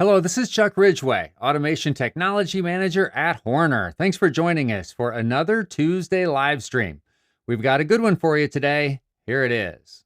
Hello, this is Chuck Ridgway, Automation Technology Manager at Horner. Thanks for joining us for another Tuesday live stream. We've got a good one for you today. Here it is.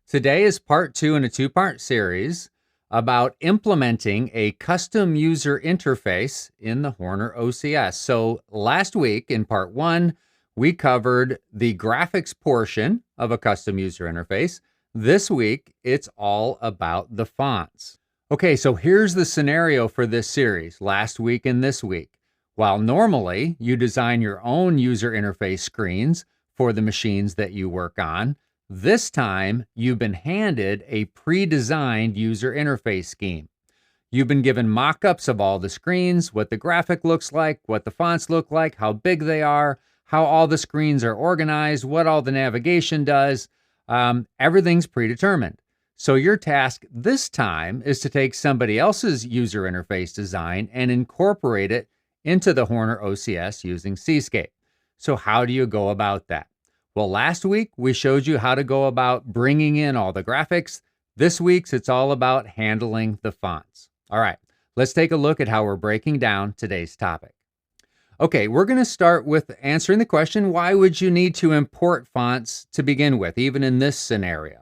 Today is part 2 in a 2-part series about implementing a custom user interface in the Horner OCS. So last week in part 1, we covered the graphics portion of a custom user interface. This week, it's all about the fonts. Okay, so here's the scenario for this series, last week and this week. While normally you design your own user interface screens for the machines that you work on, this time you've been handed a pre-designed user interface scheme. You've been given mock-ups of all the screens, what the graphic looks like, what the fonts look like, how big they are, how all the screens are organized, what all the navigation does. Everything's predetermined. So your task this time is to take somebody else's user interface design and incorporate it into the Horner OCS using Cscape. So how do you go about that? Well, last week we showed you how to go about bringing in all the graphics. This week's it's all about handling the fonts. All right, let's take a look at how we're breaking down today's topic. Okay, we're going to start with answering the question, why would you need to import fonts to begin with, even in this scenario?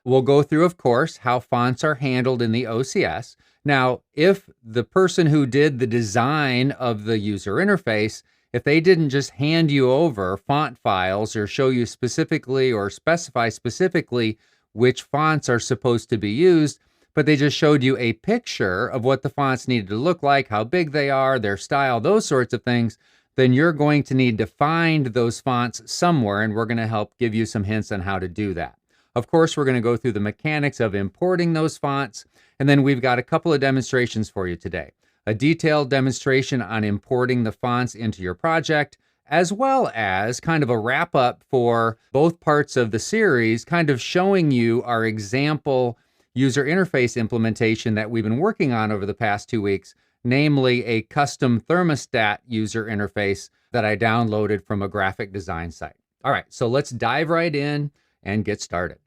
We'll go through, of course, how fonts are handled in the OCS. Now, if the person who did the design of the user interface, if they didn't just hand you over font files or show you specifically or specify specifically which fonts are supposed to be used, but they just showed you a picture of what the fonts needed to look like, how big they are, their style, those sorts of things, then you're going to need to find those fonts somewhere, and we're going to help give you some hints on how to do that. Of course, we're going to go through the mechanics of importing those fonts, and then we've got a couple of demonstrations for you today. A detailed demonstration on importing the fonts into your project, as well as kind of a wrap-up for both parts of the series, kind of showing you our example user interface implementation that we've been working on over the past 2 weeks, namely a custom thermostat user interface that I downloaded from a graphic design site. All right, so let's dive right in and get started.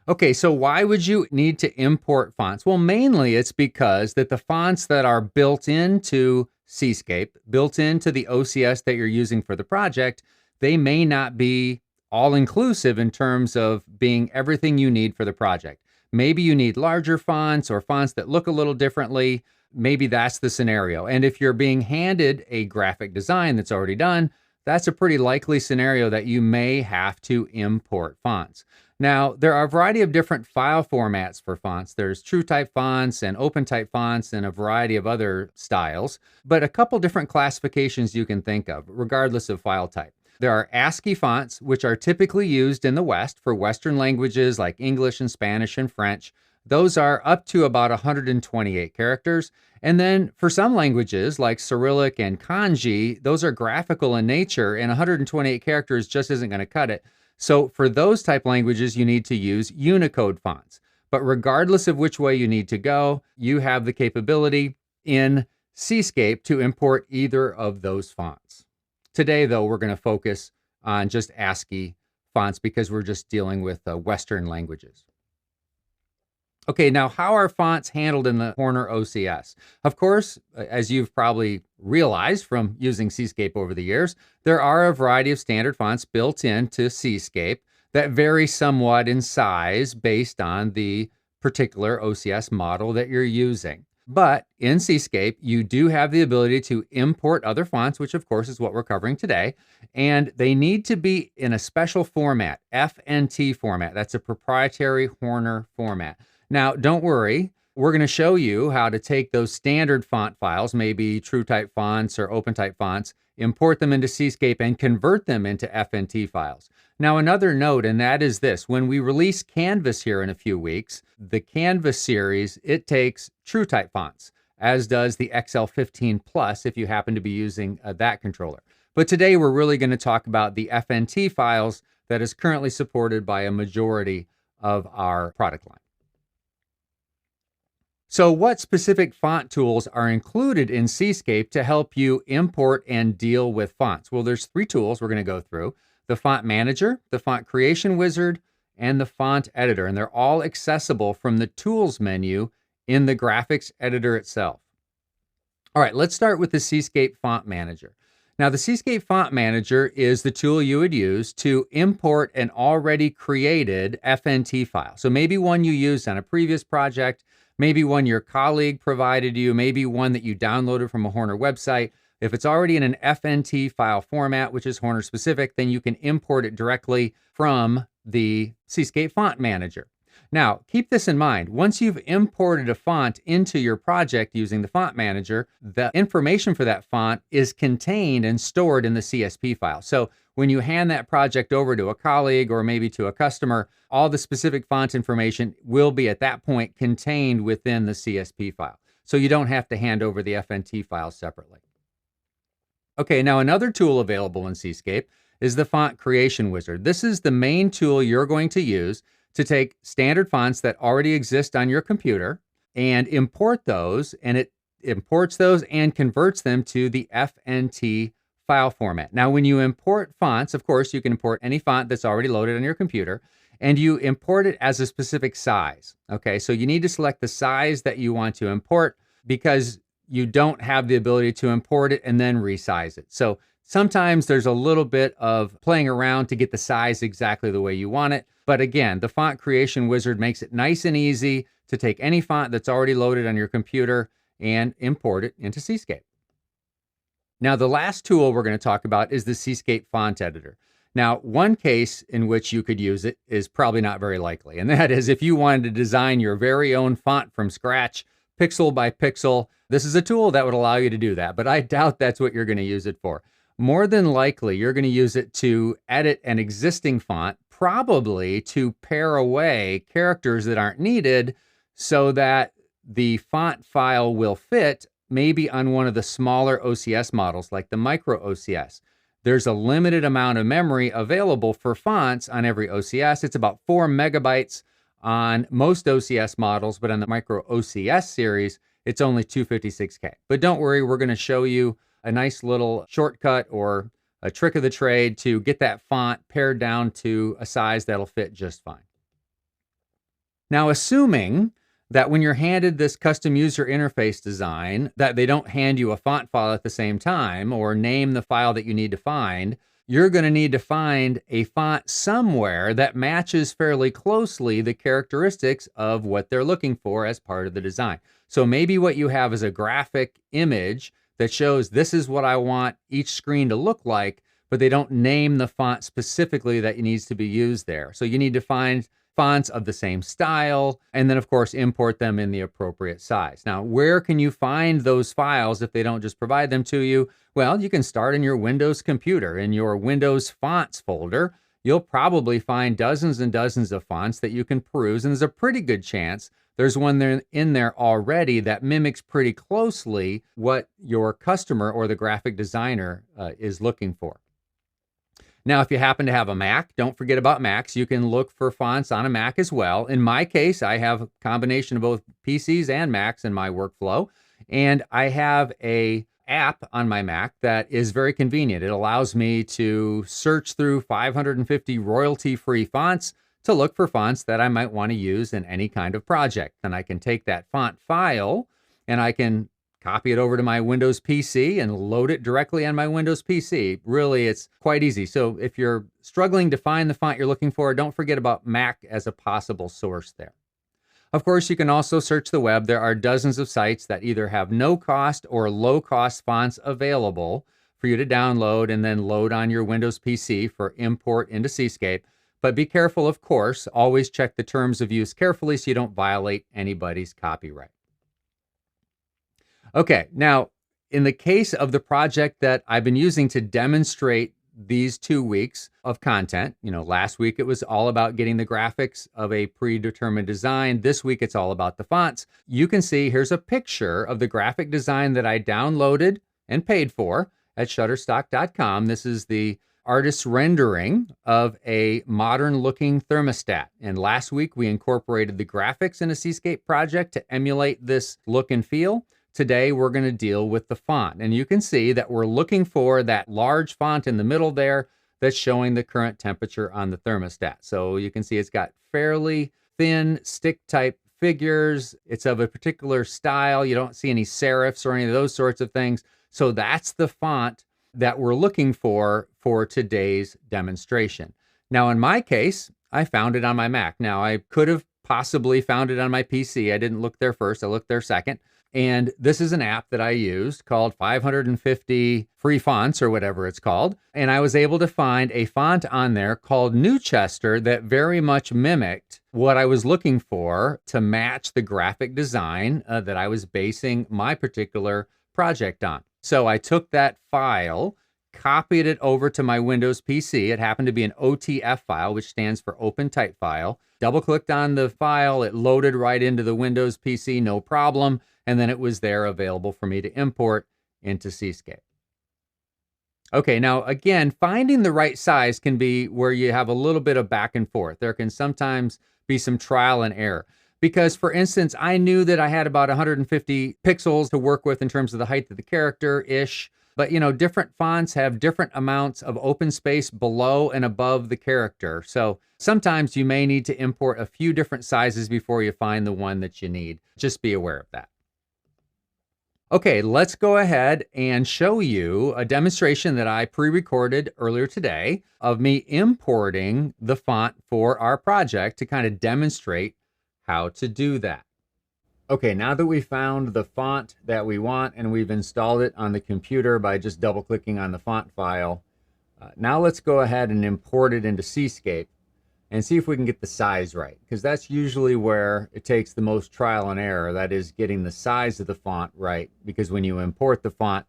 Okay, so why would you need to import fonts? Well, mainly it's because that the fonts that are built into Cscape, built into the OCS that you're using for the project, they may not be all-inclusive in terms of being everything you need for the project. Maybe you need larger fonts or fonts that look a little differently. Maybe that's the scenario. And if you're being handed a graphic design that's already done, that's a pretty likely scenario that you may have to import fonts. Now, there are a variety of different file formats for fonts. There's TrueType fonts and OpenType fonts and a variety of other styles, but a couple different classifications you can think of, regardless of file type. There are ASCII fonts, which are typically used in the West for Western languages like English and Spanish and French. Those are up to about 128 characters. And then for some languages like Cyrillic and Kanji, those are graphical in nature, and 128 characters just isn't going to cut it. So for those type languages, you need to use Unicode fonts. But regardless of which way you need to go, you have the capability in Cscape to import either of those fonts. Today, though, we're going to focus on just ASCII fonts because we're just dealing with Western languages. Okay, now how are fonts handled in the Horner OCS? Of course, as you've probably realized from using Cscape over the years, there are a variety of standard fonts built into Cscape that vary somewhat in size based on the particular OCS model that you're using. But in Cscape, you do have the ability to import other fonts, which of course is what we're covering today, and they need to be in a special format, FNT format. That's a proprietary Horner format. Now, don't worry, we're going to show you how to take those standard font files, maybe TrueType fonts or OpenType fonts, import them into Cscape and convert them into FNT files. Now, another note, and that is this: when we release Canvas here in a few weeks, the Canvas series, it takes TrueType fonts, as does the XL15 Plus if you happen to be using that controller. But today we're really going to talk about the FNT files that is currently supported by a majority of our product line. So what specific font tools are included in Cscape to help you import and deal with fonts? Well, there's 3 tools we're going to go through: the Font Manager, the Font Creation Wizard, and the Font Editor. And they're all accessible from the Tools menu in the graphics editor itself. All right, let's start with the Cscape Font Manager. Now, the Cscape Font Manager is the tool you would use to import an already created FNT file. So maybe one you used on a previous project, maybe one your colleague provided you, maybe one that you downloaded from a Horner website. If it's already in an FNT file format, which is Horner specific, then you can import it directly from the Cscape Font Manager. Now, keep this in mind. Once you've imported a font into your project using the Font Manager, the information for that font is contained and stored in the CSP file. So when you hand that project over to a colleague or maybe to a customer, all the specific font information will be at that point contained within the CSP file. So you don't have to hand over the FNT file separately. Okay, now another tool available in Cscape is the Font Creation Wizard. This is the main tool you're going to use to take standard fonts that already exist on your computer and import those, and it imports those and converts them to the FNT file format. Now, when you import fonts, of course, you can import any font that's already loaded on your computer, and you import it as a specific size. Okay, so you need to select the size that you want to import because you don't have the ability to import it and then resize it. So sometimes there's a little bit of playing around to get the size exactly the way you want it. But again, the Font Creation Wizard makes it nice and easy to take any font that's already loaded on your computer and import it into Cscape. Now, the last tool we're going to talk about is the Cscape Font Editor. Now, one case in which you could use it is probably not very likely, and that is if you wanted to design your very own font from scratch, pixel by pixel. This is a tool that would allow you to do that, but I doubt that's what you're going to use it for. More than likely, you're going to use it to edit an existing font, probably to pare away characters that aren't needed so that the font file will fit maybe on one of the smaller OCS models like the micro OCS. There's a limited amount of memory available for fonts on every OCS. It's about 4 megabytes on most OCS models, but on the micro OCS series, it's only 256K. But don't worry, we're going to show you a nice little shortcut or a trick of the trade to get that font pared down to a size that'll fit just fine. Now, assuming that when you're handed this custom user interface design, that they don't hand you a font file at the same time or name the file that you need to find, you're going to need to find a font somewhere that matches fairly closely the characteristics of what they're looking for as part of the design. So maybe what you have is a graphic image that shows this is what I want each screen to look like, but they don't name the font specifically that needs to be used there. So you need to find fonts of the same style, and then of course import them in the appropriate size. Now, where can you find those files if they don't just provide them to you? Well, you can start in your Windows computer. In your Windows Fonts folder, you'll probably find dozens and dozens of fonts that you can peruse, and there's a pretty good chance there's one there in there already that mimics pretty closely what your customer or the graphic designer is looking for. Now, if you happen to have a Mac, don't forget about Macs. You can look for fonts on a Mac as well. In my case, I have a combination of both PCs and Macs in my workflow, and I have an app on my Mac that is very convenient. It allows me to search through 550 royalty-free fonts to look for fonts that I might want to use in any kind of project. And I can take that font file and I can copy it over to my Windows PC and load it directly on my Windows PC. Really, it's quite easy. So if you're struggling to find the font you're looking for, don't forget about Mac as a possible source there. Of course, you can also search the web. There are dozens of sites that either have no cost or low cost fonts available for you to download and then load on your Windows PC for import into Cscape. But be careful, of course, always check the terms of use carefully so you don't violate anybody's copyright. Okay, now, in the case of the project that I've been using to demonstrate these 2 weeks of content, last week it was all about getting the graphics of a predetermined design. This week it's all about the fonts. You can see here's a picture of the graphic design that I downloaded and paid for at Shutterstock.com. This is the artist's rendering of a modern looking thermostat. And last week we incorporated the graphics in a Cscape project to emulate this look and feel. Today we're going to deal with the font. And you can see that we're looking for that large font in the middle there that's showing the current temperature on the thermostat. So you can see it's got fairly thin stick type figures. It's of a particular style. You don't see any serifs or any of those sorts of things. So that's the font that we're looking for today's demonstration. Now, in my case, I found it on my Mac. Now, I could have possibly found it on my PC. I didn't look there first. I looked there second. And this is an app that I used called 550 Free Fonts or whatever it's called. And I was able to find a font on there called Newchester that very much mimicked what I was looking for to match the graphic design that I was basing my particular project on. So I took that file, copied it over to my Windows PC. It happened to be an OTF file, which stands for Open Type File. Double-clicked on the file. It loaded right into the Windows PC, no problem. And then it was there available for me to import into Cscape. Okay, now again, finding the right size can be where you have a little bit of back and forth. There can sometimes be some trial and error. Because, for instance, I knew that I had about 150 pixels to work with in terms of the height of the character-ish. But, you know, different fonts have different amounts of open space below and above the character. So sometimes you may need to import a few different sizes before you find the one that you need. Just be aware of that. Okay, let's go ahead and show you a demonstration that I pre-recorded earlier today of me importing the font for our project to kind of demonstrate how to do that. Okay, now that we found the font that we want and we've installed it on the computer by just double-clicking on the font file, now let's go ahead and import it into Cscape and see if we can get the size right, because that's usually where it takes the most trial and error. That is getting the size of the font right, because when you import the font,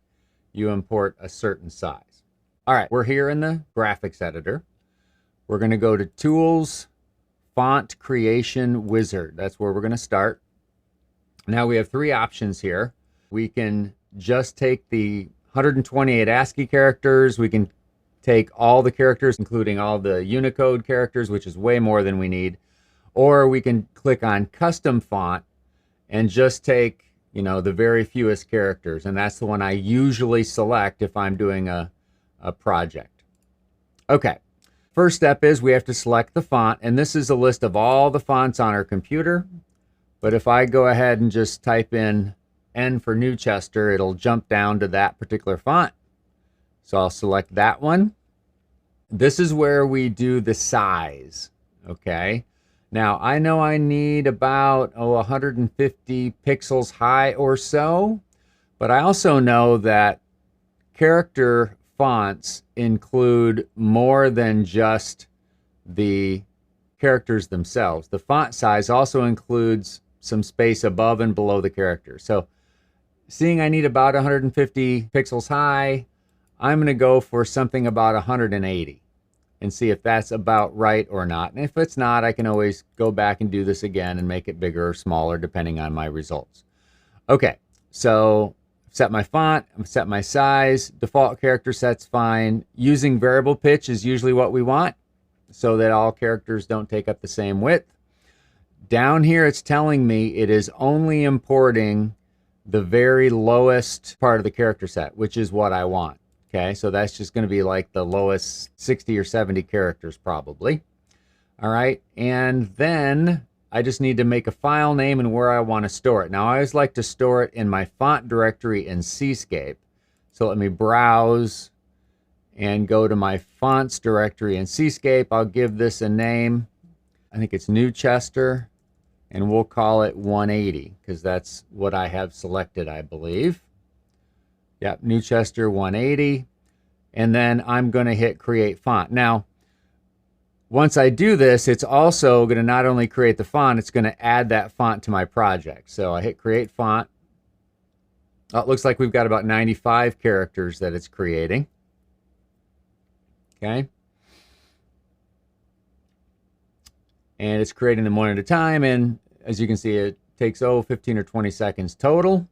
you import a certain size. All right, we're here in the graphics editor. We're going to go to Tools, Font Creation Wizard. That's where we're going to start. Now we have three options here. We can just take the 128 ASCII characters. We can take all the characters, including all the Unicode characters, which is way more than we need. Or we can click on Custom Font and just take, you know, the very fewest characters. And that's the one I usually select if I'm doing a project. Okay, first step is we have to select the font. And this is a list of all the fonts on our computer. But if I go ahead and just type in N for Newchester, it'll jump down to that particular font. So I'll select that one. This is where we do the size, okay? Now, I know I need about 150 pixels high or so, but I also know that character fonts include more than just the characters themselves. The font size also includes some space above and below the character. So seeing I need about 150 pixels high, I'm going to go for something about 180 and see if that's about right or not. And if it's not, I can always go back and do this again and make it bigger or smaller depending on my results. Okay, so set my font, set my size, default character set's fine. Using variable pitch is usually what we want so that all characters don't take up the same width. Down here it's telling me it is only importing the very lowest part of the character set, which is what I want. Okay, so that's just going to be like the lowest 60 or 70 characters probably. All right, and then I just need to make a file name and where I want to store it. Now I always like to store it in my font directory in Cscape. So let me browse and go to my fonts directory in Cscape. I'll give this a name. I think it's Newchester, and we'll call it 180 because that's what I have selected, I believe. Yep, Newchester 180. And then I'm going to hit Create Font. Now, once I do this, it's also going to not only create the font, it's going to add that font to my project. So I hit Create Font. Oh, it looks like we've got about 95 characters that it's creating. Okay. And it's creating them one at a time. And as you can see, it takes 15 or 20 seconds total.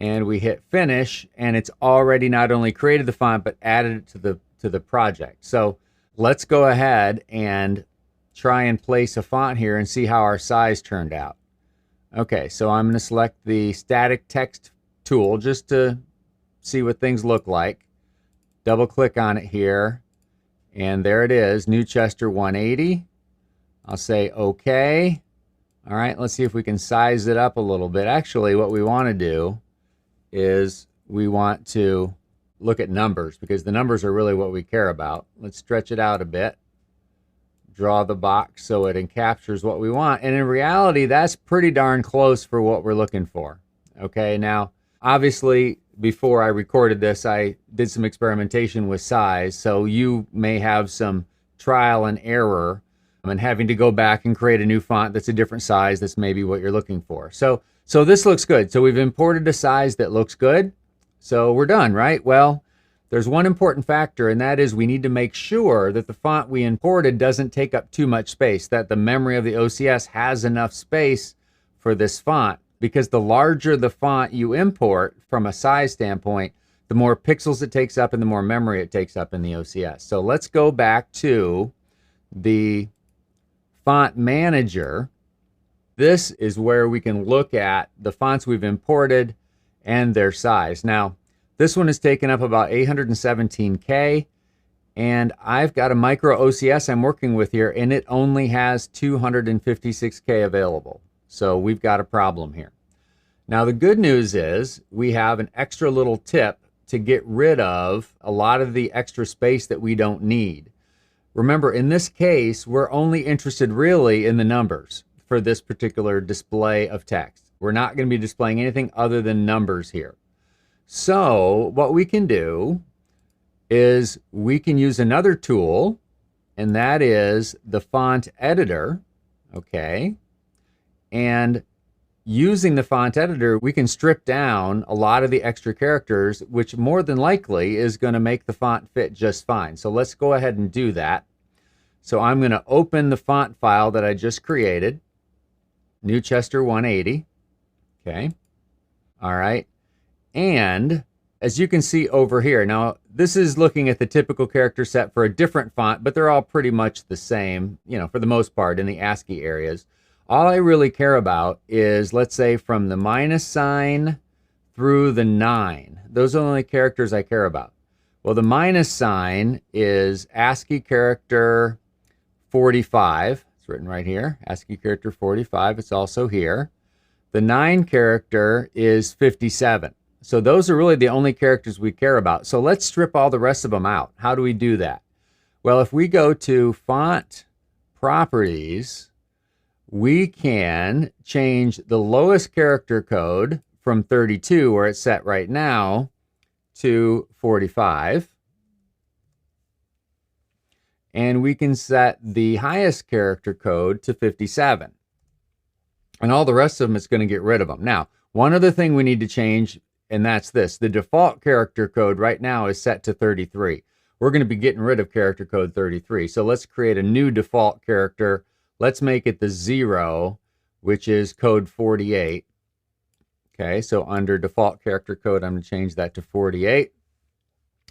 And we hit Finish, and it's already not only created the font, but added it to the project. So let's go ahead and try and place a font here and see how our size turned out. Okay, so I'm going to select the static text tool just to see what things look like. Double click on it here, and there it is, Newchester 180. I'll say OK. All right, let's see if we can size it up a little bit. Actually, what we want to do is we want to look at numbers, because the numbers are really what we care about. Let's stretch it out a bit. Draw the box so it encaptures what we want. And in reality, that's pretty darn close for what we're looking for. Okay, now, obviously, before I recorded this, I did some experimentation with size, so you may have some trial and error and having to go back and create a new font that's a different size. That's maybe what you're looking for. So this looks good. So we've imported a size that looks good. So we're done, right? Well, there's one important factor, and that is we need to make sure that the font we imported doesn't take up too much space, that the memory of the OCS has enough space for this font, because the larger the font you import from a size standpoint, the more pixels it takes up and the more memory it takes up in the OCS. So let's go back to the font manager. This is where we can look at the fonts we've imported and their size. Now, this one is taking up about 817K, and I've got a micro OCS I'm working with here, and it only has 256K available. So we've got a problem here. Now, the good news is we have an extra little tip to get rid of a lot of the extra space that we don't need. Remember, in this case, we're only interested really in the numbers for this particular display of text. We're not going to be displaying anything other than numbers here. So what we can do is we can use another tool, and that is the font editor, okay? And using the font editor, we can strip down a lot of the extra characters, which more than likely is going to make the font fit just fine. So let's go ahead and do that. So I'm going to open the font file that I just created, Newchester 180, okay? All right. And as you can see over here, now this is looking at the typical character set for a different font, but they're all pretty much the same, you know, for the most part in the ASCII areas. All I really care about is, let's say, from the minus sign through the 9. Those are the only characters I care about. Well, the minus sign is ASCII character 45. It's written right here, ASCII character 45. It's also here. The 9 character is 57. So those are really the only characters we care about. So let's strip all the rest of them out. How do we do that? Well, if we go to Font Properties, we can change the lowest character code from 32, where it's set right now, to 45. And we can set the highest character code to 57. And all the rest of them, it's going to get rid of them. Now, one other thing we need to change, and that's this. The default character code right now is set to 33. We're going to be getting rid of character code 33. So let's create a new default character. Let's make it the 0, which is code 48. Okay, so under default character code, I'm going to change that to 48.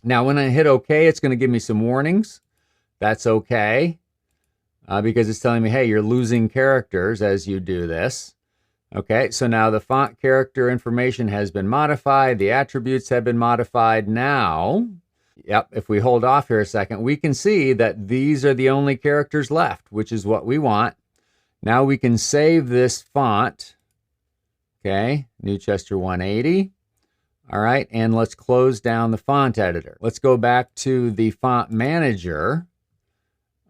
Now, when I hit OK, it's going to give me some warnings. That's okay, because it's telling me, hey, you're losing characters as you do this. Okay, so now the font character information has been modified. The attributes have been modified. Now, yep, if we hold off here a second, we can see that these are the only characters left, which is what we want. Now we can save this font. Okay, Newchester 180. All right, and let's close down the font editor. Let's go back to the font manager.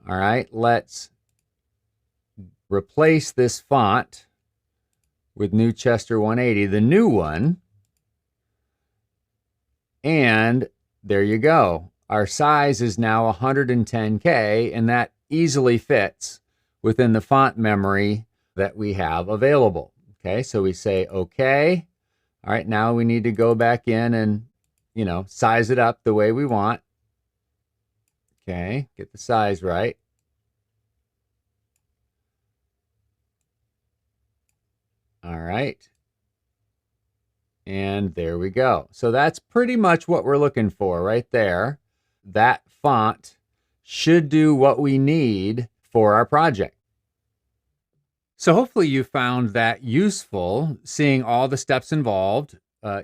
All right, let's replace this font with Newchester 180, the new one. And there you go. Our size is now 110K, and that easily fits within the font memory that we have available. Okay, so we say OK. All right, now we need to go back in and, you know, size it up the way we want. Okay, get the size right. All right. And there we go. So that's pretty much what we're looking for right there. That font should do what we need for our project. So hopefully you found that useful, seeing all the steps involved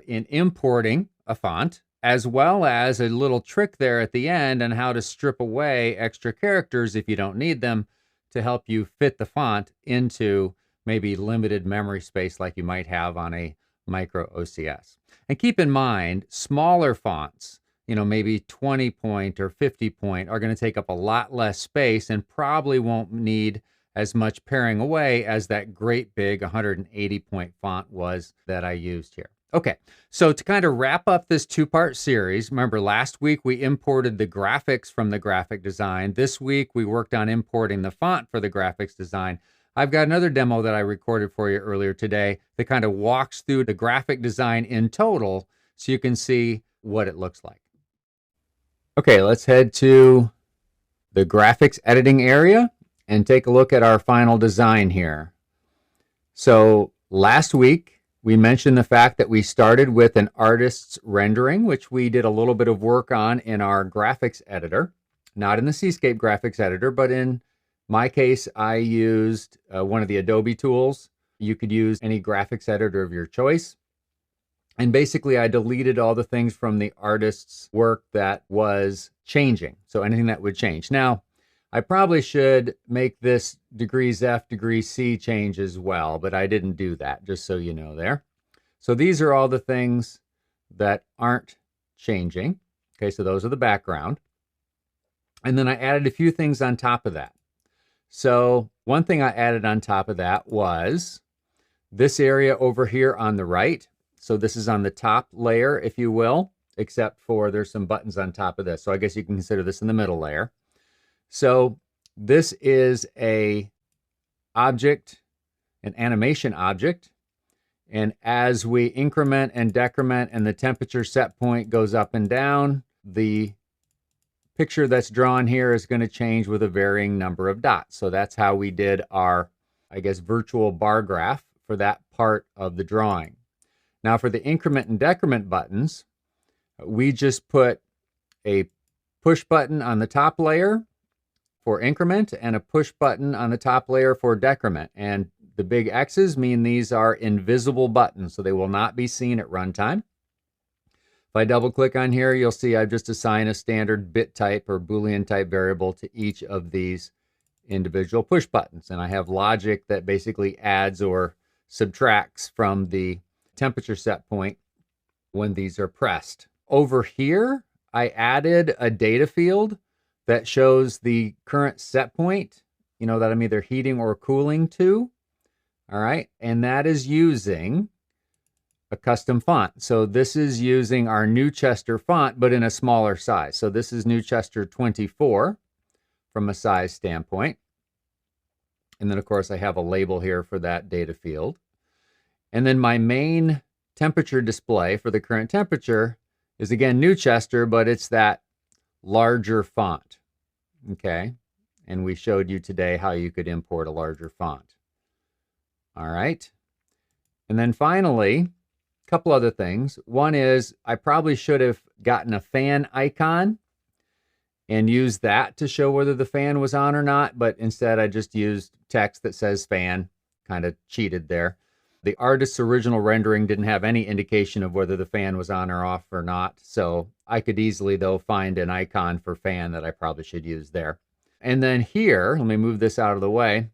in importing a font, as well as a little trick there at the end on how to strip away extra characters if you don't need them, to help you fit the font into maybe limited memory space like you might have on a micro OCS. And keep in mind, smaller fonts, maybe 20 point or 50 point, are going to take up a lot less space and probably won't need as much paring away as that great big 180 point font was that I used here. Okay, so to kind of wrap up this two-part series, remember last week we imported the graphics from the graphic design. This week we worked on importing the font for the graphics design. I've got another demo that I recorded for you earlier today that kind of walks through the graphic design in total so you can see what it looks like. Okay, let's head to the graphics editing area and take a look at our final design here. So last week, we mentioned the fact that we started with an artist's rendering, which we did a little bit of work on in our graphics editor, not in the Cscape graphics editor, but in my case, I used one of the Adobe tools. You could use any graphics editor of your choice. And basically, I deleted all the things from the artist's work that was changing. So anything that would change. Now, I probably should make this degrees F, degrees C change as well, but I didn't do that, just so you know there. So these are all the things that aren't changing. Okay, so those are the background. And then I added a few things on top of that. So one thing I added on top of that was this area over here on the right. So this is on the top layer, if you will, except for there's some buttons on top of this. So I guess you can consider this in the middle layer. So this is an object, an animation object. And as we increment and decrement and the temperature set point goes up and down, the picture that's drawn here is going to change with a varying number of dots. So that's how we did our, I guess, virtual bar graph for that part of the drawing. Now for the increment and decrement buttons, we just put a push button on the top layer for increment and a push button on the top layer for decrement. And the big X's mean these are invisible buttons, so they will not be seen at runtime. If I double click on here, you'll see I've just assigned a standard bit type or Boolean type variable to each of these individual push buttons. And I have logic that basically adds or subtracts from the temperature set point when these are pressed. Over here, I added a data field that shows the current set point, that I'm either heating or cooling to. All right, and that is using a custom font. So this is using our Newchester font, but in a smaller size. So this is Newchester 24 from a size standpoint. And then, of course, I have a label here for that data field. And then my main temperature display for the current temperature is, again, Newchester, but it's that larger font. Okay, and we showed you today how you could import a larger font. All right, and then finally, a couple other things. One is I probably should have gotten a fan icon and used that to show whether the fan was on or not, but instead I just used text that says fan, kind of cheated there. The artist's original rendering didn't have any indication of whether the fan was on or off or not, so I could easily, though, find an icon for fan that I probably should use there. And then here, let me move this out of the way.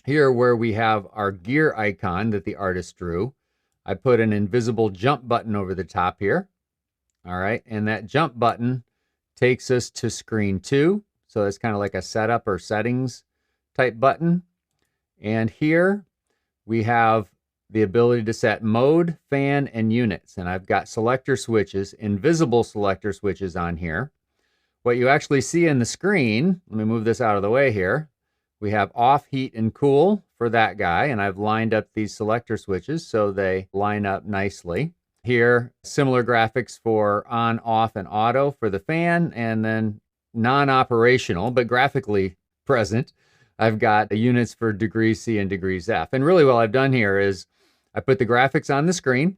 Here where we have our gear icon that the artist drew, I put an invisible jump button over the top here. All right, and that jump button takes us to screen 2. So it's kind of like a setup or settings type button. And here we have the ability to set mode, fan, and units. And I've got selector switches, invisible selector switches on here. What you actually see in the screen, let me move this out of the way here. We have off, heat, and cool for that guy. And I've lined up these selector switches so they line up nicely. Here, similar graphics for on, off, and auto for the fan. And then non-operational, but graphically present, I've got the units for degrees C and degrees F. And really what I've done here is I put the graphics on the screen,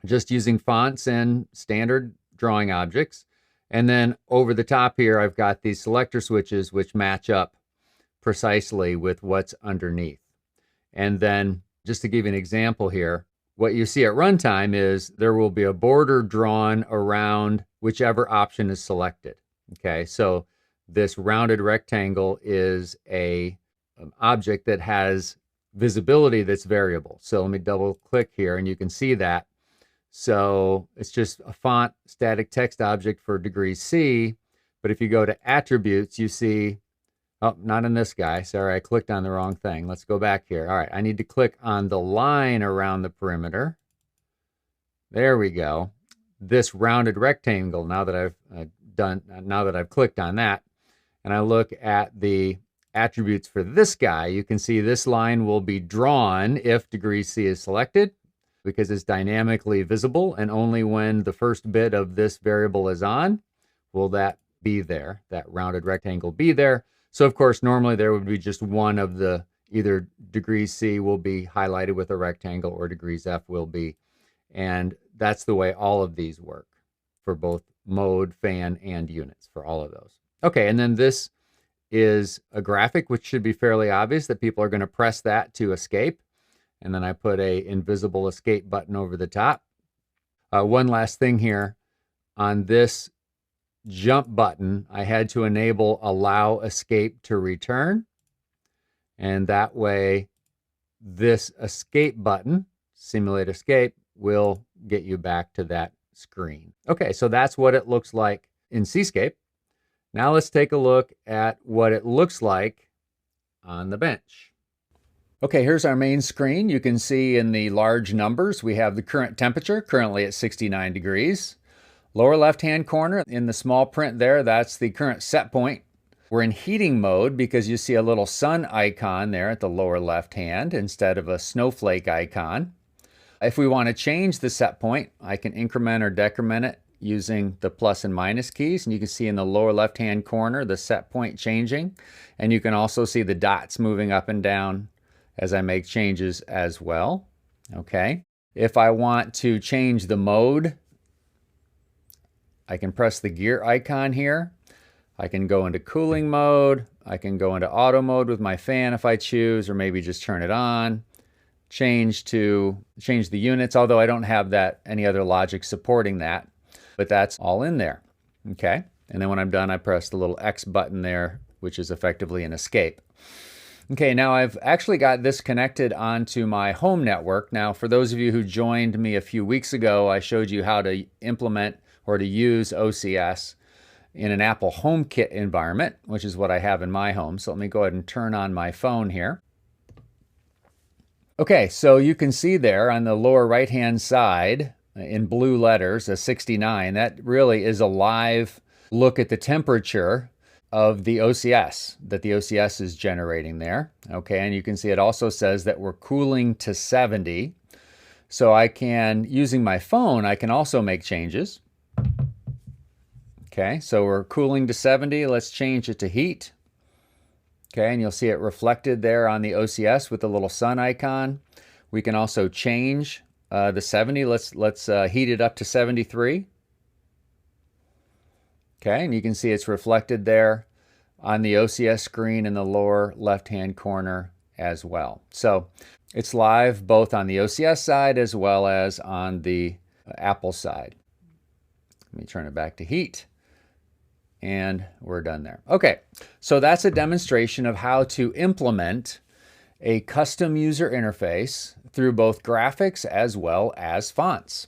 just using fonts and standard drawing objects. And then over the top here, I've got these selector switches which match up precisely with what's underneath. And then just to give you an example here, what you see at runtime is there will be a border drawn around whichever option is selected. Okay, so this rounded rectangle is an object that has visibility that's variable. So let me double click here and you can see that. So it's just a font static text object for degree C. But if you go to attributes, you see, oh, not in this guy. Sorry, I clicked on the wrong thing. Let's go back here. All right, I need to click on the line around the perimeter. There we go. This rounded rectangle, now that I've clicked on that, and I look at the attributes for this guy, you can see this line will be drawn if degree C is selected because it's dynamically visible, and only when the first bit of this variable is on will that be there, that rounded rectangle be there. So of course, normally there would be just one of the, either degree C will be highlighted with a rectangle or degrees F will be. And that's the way all of these work for both mode, fan, and units, for all of those. Okay, and then this is a graphic, which should be fairly obvious that people are going to press that to escape. And then I put a invisible escape button over the top. One last thing here. On this jump button, I had to enable allow escape to return. And that way, this escape button, simulate escape, will get you back to that screen. Okay, so that's what it looks like in Cscape. Now let's take a look at what it looks like on the bench. Okay, here's our main screen. You can see in the large numbers, we have the current temperature, currently at 69 degrees. Lower left-hand corner, in the small print there, that's the current set point. We're in heating mode because you see a little sun icon there at the lower left-hand instead of a snowflake icon. If we want to change the set point, I can increment or decrement it using the plus and minus keys. And you can see in the lower left-hand corner, the set point changing. And you can also see the dots moving up and down as I make changes as well. Okay. If I want to change the mode, I can press the gear icon here. I can go into cooling mode. I can go into auto mode with my fan if I choose, or maybe just turn it on. Change the units, although I don't have any other logic supporting that, but that's all in there. Okay. And then when I'm done, I press the little X button there, which is effectively an escape. Okay, now I've actually got this connected onto my home network. Now, for those of you who joined me a few weeks ago, I showed you how to implement or to use OCS in an Apple HomeKit environment, which is what I have in my home. So let me go ahead and turn on my phone here. Okay, so you can see there on the lower right-hand side in blue letters, a 69. That really is a live look at the temperature of the OCS that the OCS is generating there. Okay, and you can see it also says that we're cooling to 70. So I can, using my phone, I can also make changes. Okay, so we're cooling to 70. Let's change it to heat. Okay, and you'll see it reflected there on the OCS with the little sun icon. We can also change the 70. Let's heat it up to 73. Okay, and you can see it's reflected there on the OCS screen in the lower left-hand corner as well. So it's live both on the OCS side as well as on the Apple side. Let me turn it back to heat. And we're done there. Okay, so that's a demonstration of how to implement a custom user interface through both graphics as well as fonts.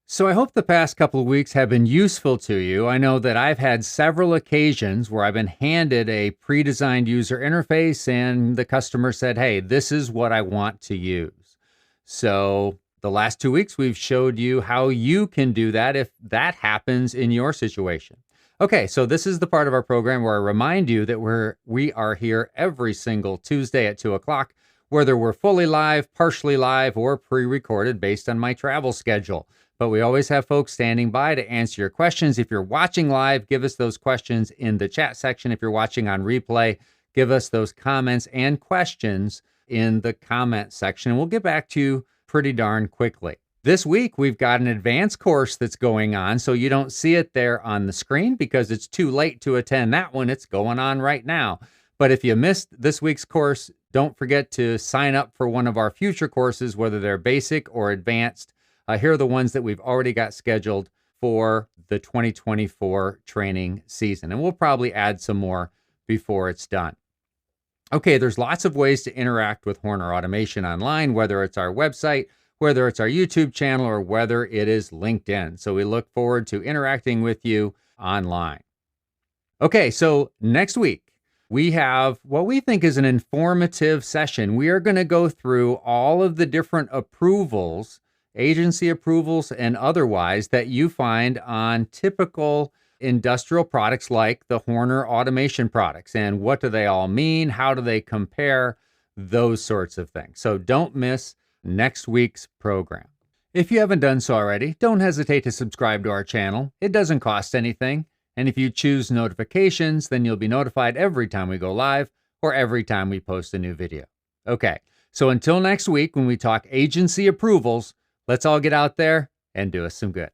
So I hope the past couple of weeks have been useful to you. I know that I've had several occasions where I've been handed a pre-designed user interface and the customer said, hey, this is what I want to use. So the last 2 weeks, we've showed you how you can do that if that happens in your situation. Okay, so this is the part of our program where I remind you that we are here every single Tuesday at 2 o'clock, whether we're fully live, partially live, or pre-recorded based on my travel schedule. But we always have folks standing by to answer your questions. If you're watching live, give us those questions in the chat section. If you're watching on replay, give us those comments and questions in the comment section. We'll get back to you pretty darn quickly. This week, we've got an advanced course that's going on, so you don't see it there on the screen because it's too late to attend that one. It's going on right now. But if you missed this week's course, don't forget to sign up for one of our future courses, whether they're basic or advanced. Here are the ones that we've already got scheduled for the 2024 training season. And we'll probably add some more before it's done. Okay, there's lots of ways to interact with Horner Automation online, whether it's our website, whether it's our YouTube channel, or whether it is LinkedIn. So we look forward to interacting with you online. Okay, so next week, we have what we think is an informative session. We are going to go through all of the different approvals, agency approvals and otherwise, that you find on typical industrial products like the Horner Automation products. And what do they all mean? How do they compare? Those sorts of things. So don't miss next week's program. If you haven't done so already, don't hesitate to subscribe to our channel. It doesn't cost anything. And if you choose notifications, then you'll be notified every time we go live or every time we post a new video. Okay, so until next week when we talk agency approvals, let's all get out there and do us some good.